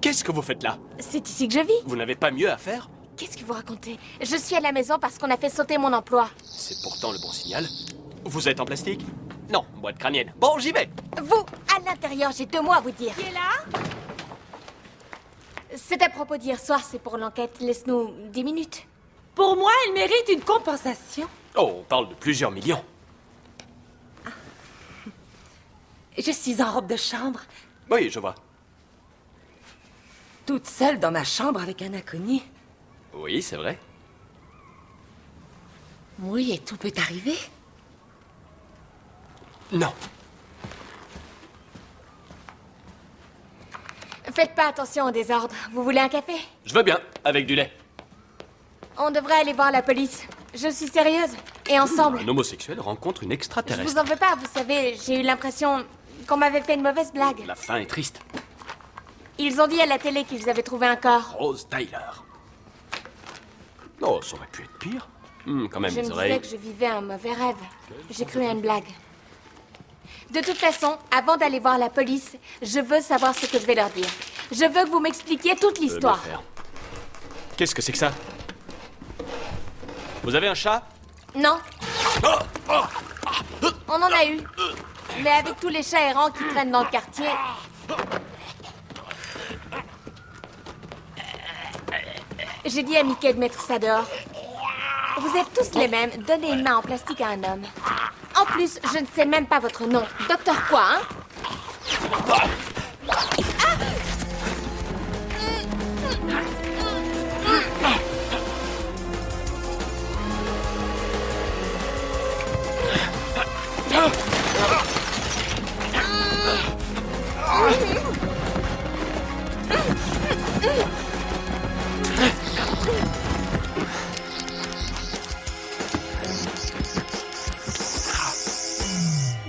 Qu'est-ce que vous faites là? C'est ici que je vis. Vous n'avez pas mieux à faire? Qu'est-ce que vous racontez? Je suis à la maison parce qu'on a fait sauter mon emploi. C'est pourtant le bon signal. Vous êtes en plastique? Non, boîte crânienne. Bon, j'y vais. Vous, à l'intérieur, j'ai 2 mots à vous dire. Qui est là? C'est à propos d'hier soir, c'est pour l'enquête. Laisse-nous 10 minutes. Pour moi, elle mérite une compensation. Oh, on parle de plusieurs millions. Je suis en robe de chambre, Oui, je vois. toute seule dans ma chambre avec un inconnu. Oui, c'est vrai. Oui, et tout peut arriver. Non. Faites pas attention au désordre. Vous voulez un café? Je veux bien, avec du lait. On devrait aller voir la police. Je suis sérieuse. Et ensemble. Un homosexuel rencontre une Je extraterrestre. vous en veux pas, vous savez, j'ai eu l'impression qu'on m'avait fait une mauvaise blague. La fin est triste. Ils ont dit à la télé qu'ils avaient trouvé un corps. Rose Tyler. Oh, ça aurait pu être pire. Quand même, Je me les disais oreilles. que je vivais un mauvais rêve. J'ai cru à une blague. De toute façon, avant d'aller voir la police, je veux savoir ce que je vais leur dire. Je veux que vous m'expliquiez toute Le l'histoire. faire. Qu'est-ce que c'est que ça? Vous avez un chat? Non. On en a eu. Mais avec tous les chats errants qui traînent dans le quartier... J'ai dit à Mickey de mettre ça dehors. Vous êtes tous les mêmes. Donnez une main en plastique à un homme. En plus, je ne sais même pas votre nom. Docteur quoi, hein?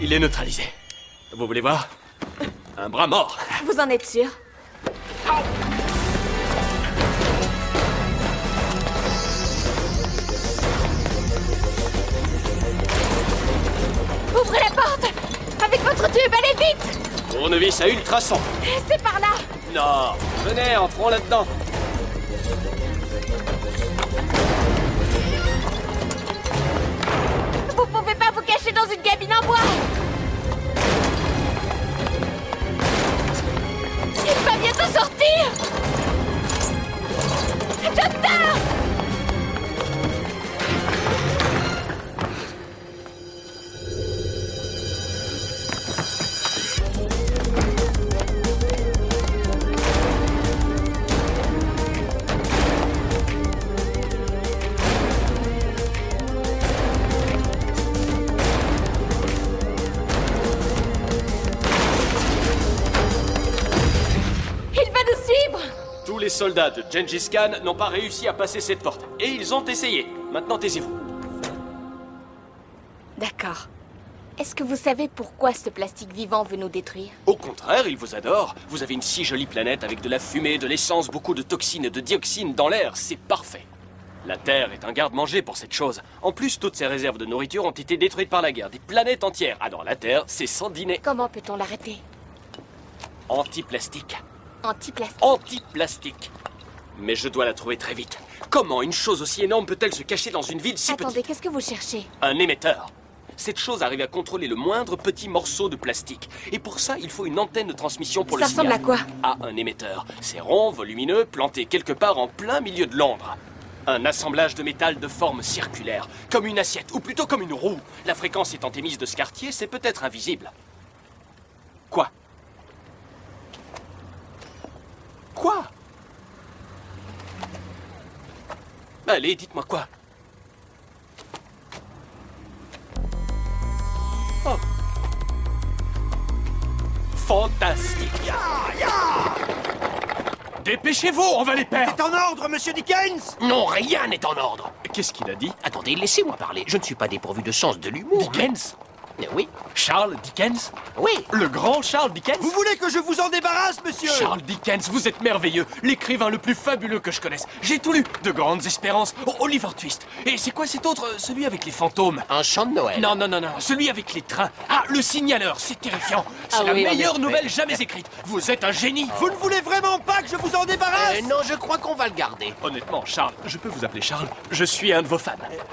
Il est neutralisé. Vous voulez voir? Un bras mort. Vous en êtes sûr? Ouvrez la porte! Avec votre tube, allez vite! Tournevis à ultrasons. C'est par là! Non. Venez, entrons là-dedans. Vous pouvez pas vous cacher dans une cabine en bois! Il va bientôt sortir! Docteur! Il va nous suivre! Tous les soldats de Gengis Khan n'ont pas réussi à passer cette porte. Et ils ont essayé. Maintenant, taisez-vous. D'accord. Est-ce que vous savez pourquoi ce plastique vivant veut nous détruire? Au contraire, ils vous adorent. Vous avez une si jolie planète avec de la fumée, de l'essence, beaucoup de toxines et de dioxines dans l'air. C'est parfait. La Terre est un garde-manger pour cette chose. En plus, toutes ces réserves de nourriture ont été détruites par la guerre. Des planètes entières. Ah non, la Terre, c'est sans dîner. Comment peut-on l'arrêter? Anti-plastique. Anti-plastique. Anti-plastique. Mais je dois la trouver très vite. Comment une chose aussi énorme peut-elle se cacher dans une ville si Attendez, petite? qu'est-ce que vous cherchez? Un émetteur. Cette chose arrive à contrôler le moindre petit morceau de plastique. Et pour ça, il faut une antenne de transmission pour Ça le signal. ressemble à quoi? À un émetteur. C'est rond, volumineux, planté quelque part en plein milieu de Londres. Un assemblage de métal de forme circulaire, comme une assiette, ou plutôt comme une roue. La fréquence étant émise de ce quartier, c'est peut-être invisible. Quoi? Quoi? Allez, dites-moi quoi? Oh. Fantastique. Dépêchez-vous, on va les perdre. C'est en ordre, monsieur Dickens! Non, rien n'est en ordre. Qu'est-ce qu'il a dit? Attendez, laissez-moi parler. Je ne suis pas dépourvu de sens de l'humour. Dickens? Oui. Charles Dickens? Oui. Le grand Charles Dickens? Vous voulez que je vous en débarrasse, monsieur? Charles Dickens, vous êtes merveilleux, l'écrivain le plus fabuleux que je connaisse. J'ai tout lu, De Grandes Espérances, Oliver Twist. Et c'est quoi cet autre, celui avec les fantômes? Un chant de Noël. Non, celui avec les trains. Ah, Le Signaleur, c'est terrifiant. C'est Ah la oui, en meilleure effet. nouvelle jamais écrite. Vous êtes un génie. Vous ne voulez vraiment pas que je vous en débarrasse? Non, je crois qu'on va le garder. Honnêtement, Charles, je peux vous appeler Charles. Je suis un de vos fans.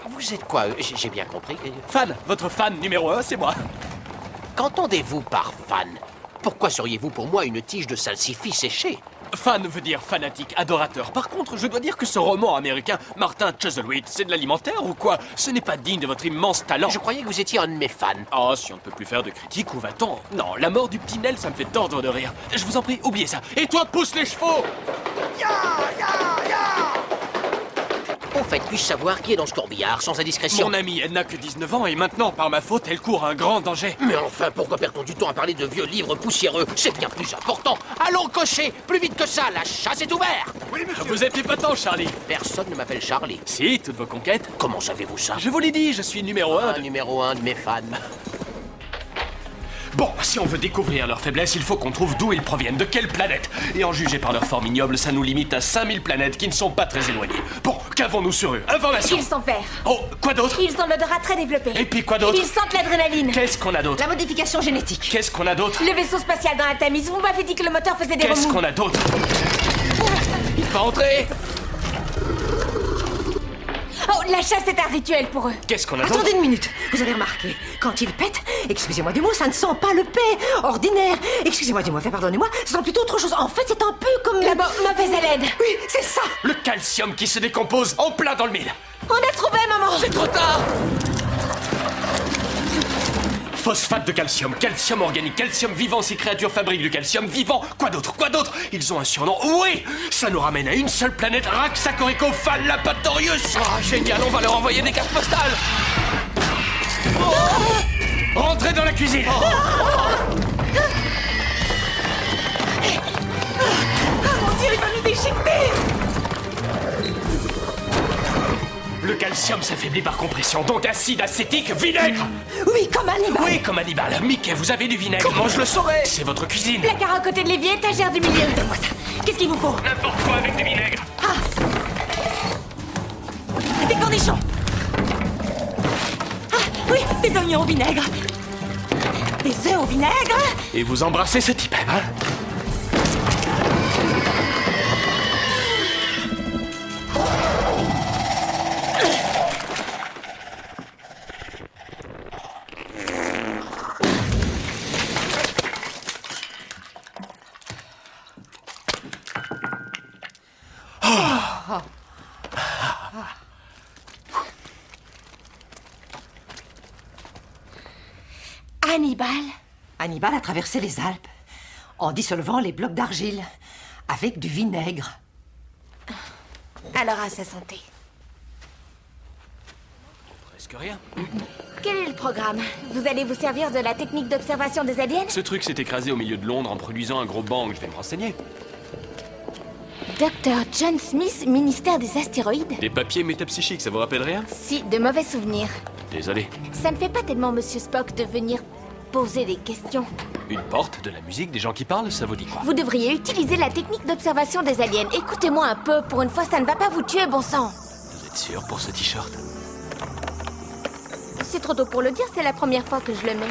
Vous êtes quoi? J'ai bien compris. Fan, votre fan numéro 1, c'est moi. Qu'entendez-vous par fan? Pourquoi seriez-vous pour moi une tige de salsifis séchée? Fan veut dire fanatique, adorateur. Par contre, je dois dire que ce roman américain, Martin Chuzzlewit, c'est de l'alimentaire ou quoi? Ce n'est pas digne de votre immense talent. Je croyais que vous étiez un de mes fans. Oh, si on ne peut plus faire de critiques, où va-t-on? Non, la mort du petit Nel, ça me fait tordre de rire. Je vous en prie, oubliez ça. Et toi, pousse les chevaux! Au fait, puis-je savoir qui est dans ce corbillard, sans indiscrétion? Mon amie, elle n'a que 19 ans et maintenant, par ma faute, elle court un grand danger. Mais enfin, pourquoi perd-on du temps à parler de vieux livres poussiéreux? C'est bien plus important. Allons cocher! Plus vite que ça, la chasse est ouverte! Oui, monsieur. Vous êtes épatant, Charlie. Personne ne m'appelle Charlie. Si, toutes vos conquêtes. Comment savez-vous ça? Je vous l'ai dit, je suis numéro 1 Un numéro 1 de mes fans. Bon, si on veut découvrir leurs faiblesses, il faut qu'on trouve d'où ils proviennent, de quelle planète. Et en juger par leur forme ignoble, ça nous limite à 5000 planètes qui ne sont pas très éloignées. Bon, qu'avons-nous sur eux? Information. Ils sont verts. Oh, quoi d'autre? Ils ont l'odorat très développé. Et puis quoi d'autre? Ils sentent l'adrénaline. Qu'est-ce qu'on a d'autre? La modification génétique. Qu'est-ce qu'on a d'autre? Le vaisseau spatial dans la Tamise. Vous m'avez dit que le moteur faisait des Qu'est-ce remous. qu'on a d'autre? Il va entrer. Oh, la chasse est un rituel pour eux. Qu'est-ce qu'on a d'autre? Attendez une minute. Vous avez remarqué, quand il pète, excusez-moi du mot, ça ne sent pas le paix ordinaire. Excusez-moi du mot, pardonnez-moi, ça sent plutôt autre chose. En fait, c'est un peu comme... La mauvaise haleine. Oui, c'est ça. Le calcium qui se décompose en plein dans le mille. On a trouvé, maman. C'est trop tard. Phosphate de calcium, calcium organique, calcium vivant, ces créatures fabriquent du calcium vivant. Quoi d'autre? Quoi d'autre? Ils ont un surnom. Oui! Ça nous ramène à une seule planète, Raxacoricophalapatorius. Oh, génial, on va leur envoyer des cartes postales. Oh. Rentrez dans la cuisine. Mon Dieu, il va nous déchiqueter. Le calcium s'affaiblit par compression, donc acide acétique, vinaigre. Oui, comme Hannibal. Oui, comme Hannibal. Mickey, vous avez du vinaigre. Comment je le saurais? C'est votre cuisine. Placard à côté de l'évier, étagère du milieu. Donne-moi ça. Qu'est-ce qu'il vous faut? N'importe quoi avec du vinaigre. Des cornichons. Ah, oui, des oignons au vinaigre. Des œufs au vinaigre. Et vous embrassez ce type, hein? Hannibal. Hannibal a traversé les Alpes en dissolvant les blocs d'argile avec du vinaigre. Alors à sa santé. Presque rien. Quel est le programme? Vous allez vous servir de la technique d'observation des aliens? Ce truc s'est écrasé au milieu de Londres en produisant un gros bang. Je vais me renseigner. Docteur John Smith, ministère des astéroïdes? Des papiers métapsychiques, ça vous rappelle rien? Si, de mauvais souvenirs. Désolé. Ça ne fait pas tellement Monsieur Spock de venir poser des questions. Une porte, de la musique, des gens qui parlent, ça vous dit quoi? Vous devriez utiliser la technique d'observation des aliens. Écoutez-moi un peu, pour une fois ça ne va pas vous tuer, bon sang. Vous êtes sûr pour ce t-shirt? C'est trop tôt pour le dire, c'est la première fois que je le mets.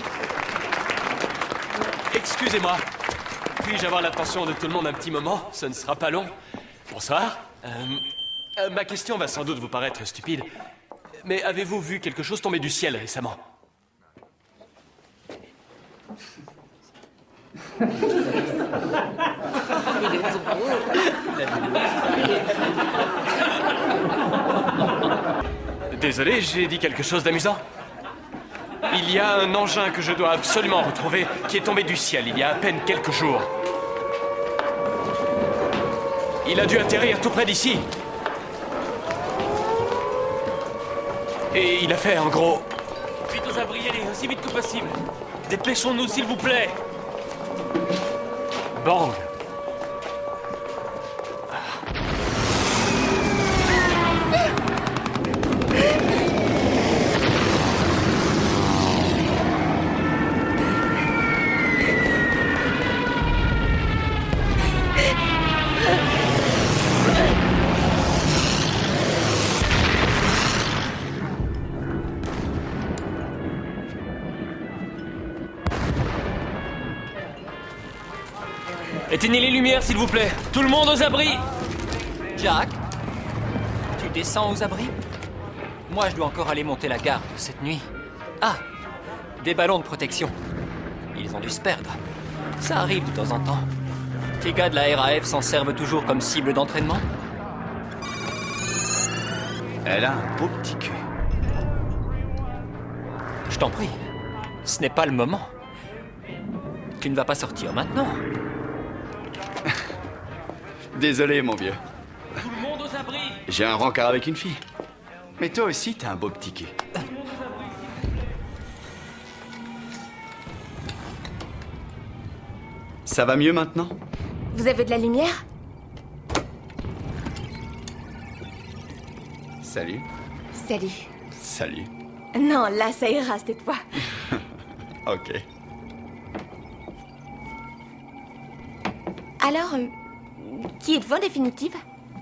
Excusez-moi. Puis-je avoir l'attention de tout le monde un petit moment? Ce ne sera pas long. Bonsoir. Ma question va sans doute vous paraître stupide. Mais avez-vous vu quelque chose tomber du ciel récemment? Désolé, j'ai dit quelque chose d'amusant. Il y a un engin que je dois absolument retrouver qui est tombé du ciel il y a à peine quelques jours. Il a dû atterrir tout près d'ici. Et il a fait un gros... Vite aux abris, allez, aussi vite que possible. Dépêchons-nous, s'il vous plaît. Bang. Éteignez les lumières, s'il vous plaît. Tout le monde aux abris. Jack, tu descends aux abris? Moi, je dois encore aller monter la garde cette nuit. Ah, des ballons de protection. Ils ont dû se perdre. Ça arrive de temps en temps. Tes gars de la RAF s'en servent toujours comme cible d'entraînement? Elle a un beau petit cul. Je t'en prie, ce n'est pas le moment. Tu ne vas pas sortir maintenant. Désolé, mon vieux. Tout le monde aux abris. J'ai un rencard avec une fille. Mais toi aussi, t'as un beau petit cul. Ça va mieux maintenant? Vous avez de la lumière? Salut. Salut. Salut. Non, là, ça ira cette fois. Ok. Alors, qui êtes-vous en définitive?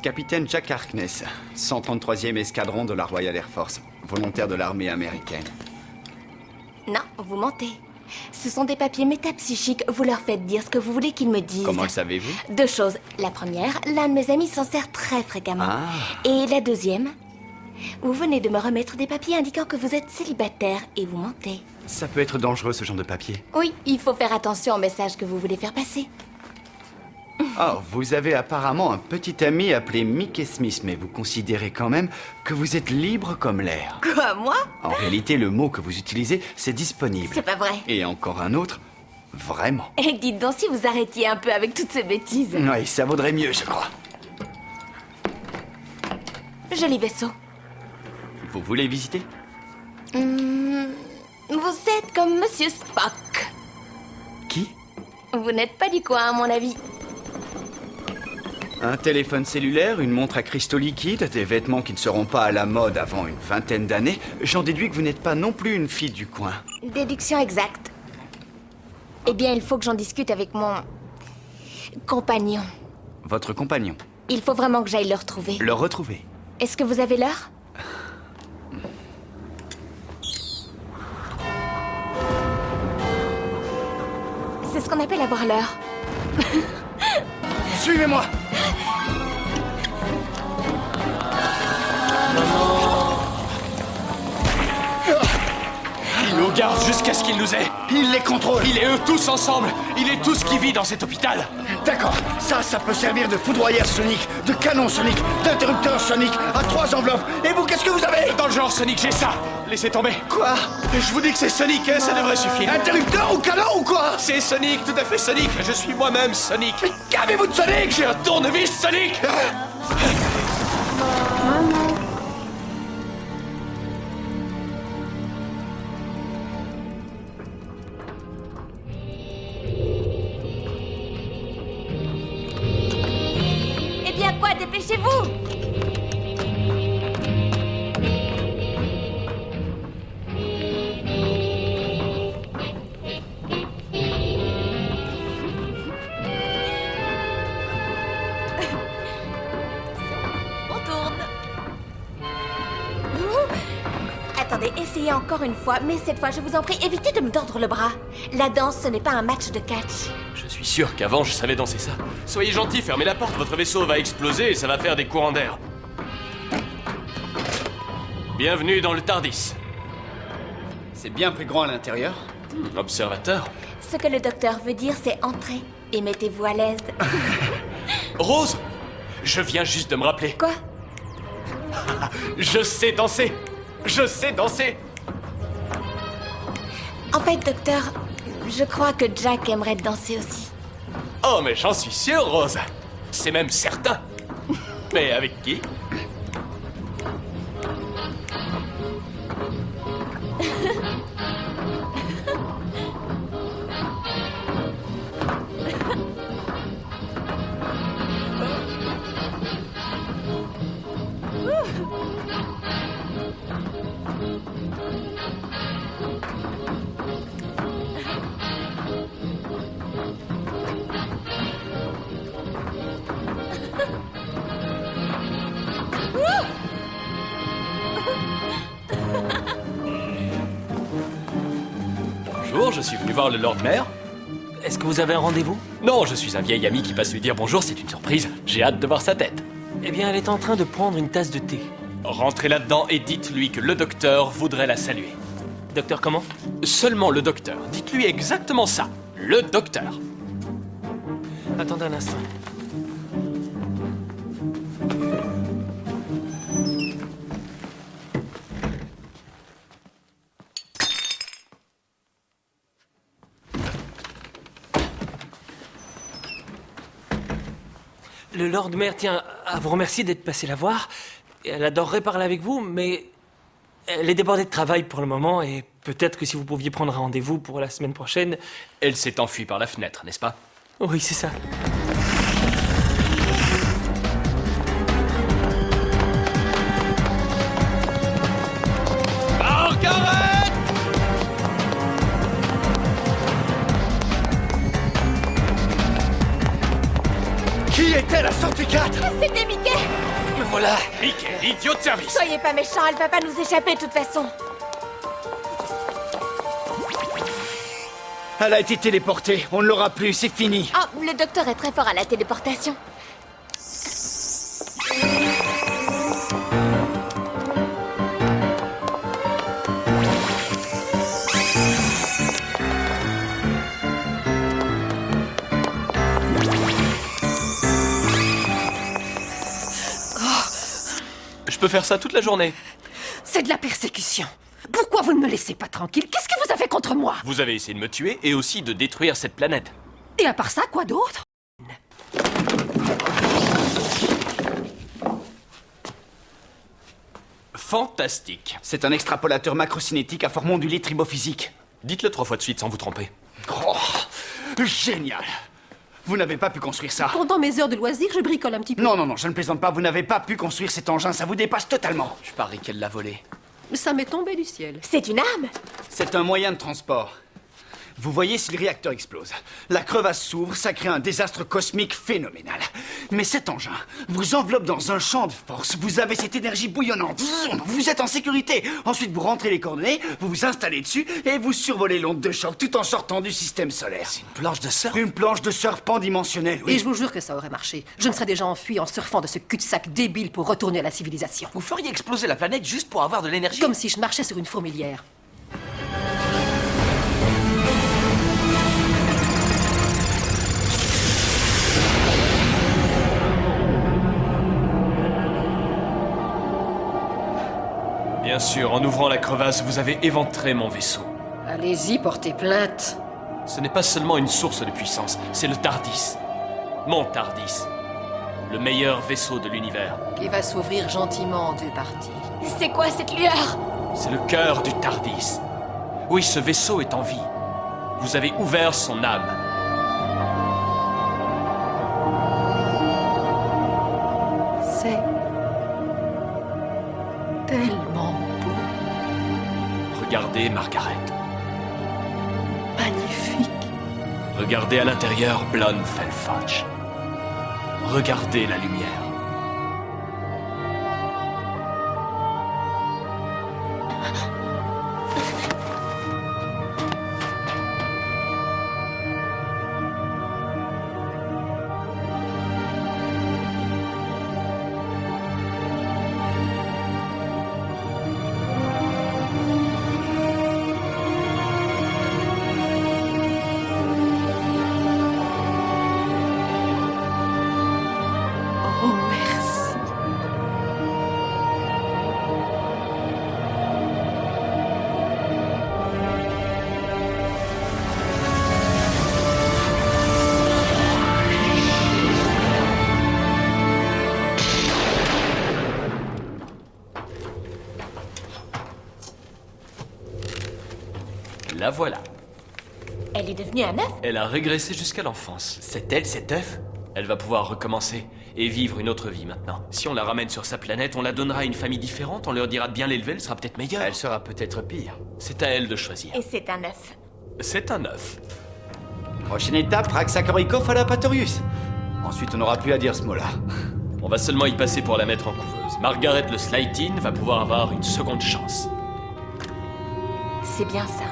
Capitaine Jack Harkness, 133e escadron de la Royal Air Force, volontaire de l'armée américaine. Non, vous mentez. Ce sont des papiers métapsychiques, vous leur faites dire ce que vous voulez qu'ils me disent. Comment le savez-vous? Deux choses. La première, l'un de mes amis s'en sert très fréquemment. Ah. Et la deuxième, vous venez de me remettre des papiers indiquant que vous êtes célibataire et vous mentez. Ça peut être dangereux, ce genre de papier. Oui, il faut faire attention au message que vous voulez faire passer. Oh, vous avez apparemment un petit ami appelé Mickey Smith, mais vous considérez quand même que vous êtes libre comme l'air. Quoi, moi? En réalité, le mot que vous utilisez, c'est disponible. C'est pas vrai. Et encore un autre, vraiment. Et dites donc si vous arrêtiez un peu avec toutes ces bêtises. Oui, ça vaudrait mieux, je crois. Joli vaisseau. Vous voulez visiter? Vous êtes comme Monsieur Spock. Qui? Vous n'êtes pas du coin, à mon avis. Un téléphone cellulaire, une montre à cristaux liquides, des vêtements qui ne seront pas à la mode avant une vingtaine d'années. J'en déduis que vous n'êtes pas non plus une fille du coin. Déduction exacte. Eh bien, il faut que j'en discute avec mon compagnon. Votre compagnon. Il faut vraiment que j'aille le retrouver. Le retrouver. Est-ce que vous avez l'heure? C'est ce qu'on appelle avoir l'heure. Suivez-moi! Il nous garde jusqu'à ce qu'il nous ait. Il les contrôle. Il et eux tous ensemble. Il est tout ce qui vit dans cet hôpital. D'accord, ça peut servir de foudroyeur sonique, de canon sonique, d'interrupteur sonique, à 3 enveloppes. Et vous, qu'est-ce que vous avez? Dans le genre Sonic, j'ai ça. Laissez tomber. Quoi? Je vous dis que c'est Sonic, hein, ça devrait suffire. Interrupteur ou canon ou quoi? C'est Sonic, tout à fait Sonic. Je suis moi-même Sonic. Mais qu'avez-vous de Sonic? J'ai un tournevis Sonic. Eh bien quoi, dépêchez-vous! On tourne. Attendez, essayez encore une fois, mais cette fois, je vous en prie, évitez de me tordre le bras. La danse, ce n'est pas un match de catch. Je suis sûr qu'avant, je savais danser ça. Soyez gentil, fermez la porte, votre vaisseau va exploser et ça va faire des courants d'air. Bienvenue dans le TARDIS. C'est bien plus grand à l'intérieur. Observateur. Ce que le docteur veut dire, c'est entrer et mettez-vous à l'aise. Rose, je viens juste de me rappeler. Quoi? Je sais danser. Je sais danser. En fait, docteur, je crois que Jack aimerait danser aussi. Oh, mais j'en suis sûr, Rose. C'est même certain. Mais avec qui? Bonjour, je suis venu voir le Lord Mayor. Est-ce que vous avez un rendez-vous? Non, je suis un vieil ami qui passe lui dire bonjour, c'est une surprise. J'ai hâte de voir sa tête. Eh bien, elle est en train de prendre une tasse de thé. Rentrez là-dedans et dites-lui que le docteur voudrait la saluer. Docteur comment? Seulement le docteur. Dites-lui exactement ça. Le docteur. Attendez un instant. Le Lord Mayor tient à vous remercier d'être passé la voir. Elle adorerait parler avec vous, mais elle est débordée de travail pour le moment et peut-être que si vous pouviez prendre un rendez-vous pour la semaine prochaine... Elle s'est enfuie par la fenêtre, n'est-ce pas? Oui, c'est ça. Margaret! Qui était la sortie 4? C'était Mickey! Me voilà! Mickey, idiot de service! Soyez pas méchants, elle va pas nous échapper de toute façon. Elle a été téléportée. On ne l'aura plus, c'est fini. Oh, le docteur est très fort à la téléportation. Je peux faire ça toute la journée. C'est de la persécution. Pourquoi vous ne me laissez pas tranquille? Qu'est-ce que vous avez contre moi? Vous avez essayé de me tuer et aussi de détruire cette planète. Et à part ça, quoi d'autre? Fantastique. C'est un extrapolateur macrocinétique à fort modulé tribophysique. Dites-le 3 fois de suite sans vous tromper. Oh, génial. Vous n'avez pas pu construire ça. Pendant mes heures de loisirs, je bricole un petit peu. Non, non, non, je ne plaisante pas. Vous n'avez pas pu construire cet engin. Ça vous dépasse totalement. Je parie qu'elle l'a volé. Ça m'est tombé du ciel. C'est une arme? C'est un moyen de transport. Vous voyez si le réacteur explose. La crevasse s'ouvre, ça crée un désastre cosmique phénoménal. Mais cet engin vous enveloppe dans un champ de force. Vous avez cette énergie bouillonnante. Vous êtes en sécurité. Ensuite, vous rentrez les coordonnées, vous vous installez dessus et vous survolez l'onde de choc tout en sortant du système solaire. C'est une planche de surf? Une planche de surf pandimensionnelle, oui. Et je vous jure que ça aurait marché. Je me serais déjà enfui en surfant de ce cul-de-sac débile pour retourner à la civilisation. Vous feriez exploser la planète juste pour avoir de l'énergie? Comme si je marchais sur une fourmilière. Bien sûr, en ouvrant la crevasse, vous avez éventré mon vaisseau. Allez-y, portez plainte. Ce n'est pas seulement une source de puissance, c'est le TARDIS. Mon TARDIS. Le meilleur vaisseau de l'univers. Qui va s'ouvrir gentiment en 2 parties. C'est quoi cette lueur? C'est le cœur du TARDIS. Oui, ce vaisseau est en vie. Vous avez ouvert son âme. C'est tellement beau, Regardez, Margaret. magnifique. Regardez à l'intérieur Blonfelfotch. Regardez la lumière. Oh, merci. La voilà. Elle est devenue un œuf? Elle a régressé jusqu'à l'enfance. C'est elle, cet œuf? Elle va pouvoir recommencer et vivre une autre vie maintenant. Si on la ramène sur sa planète, on la donnera à une famille différente, on leur dira de bien l'élever, elle sera peut-être meilleure. Elle sera peut-être pire. C'est à elle de choisir. Et c'est un œuf. C'est un œuf. Prochaine étape, Raxacoricophalapatorius. Ensuite, on n'aura plus à dire ce mot-là. On va seulement y passer pour la mettre en couveuse. Margaret le Slightin va pouvoir avoir une seconde chance. C'est bien ça.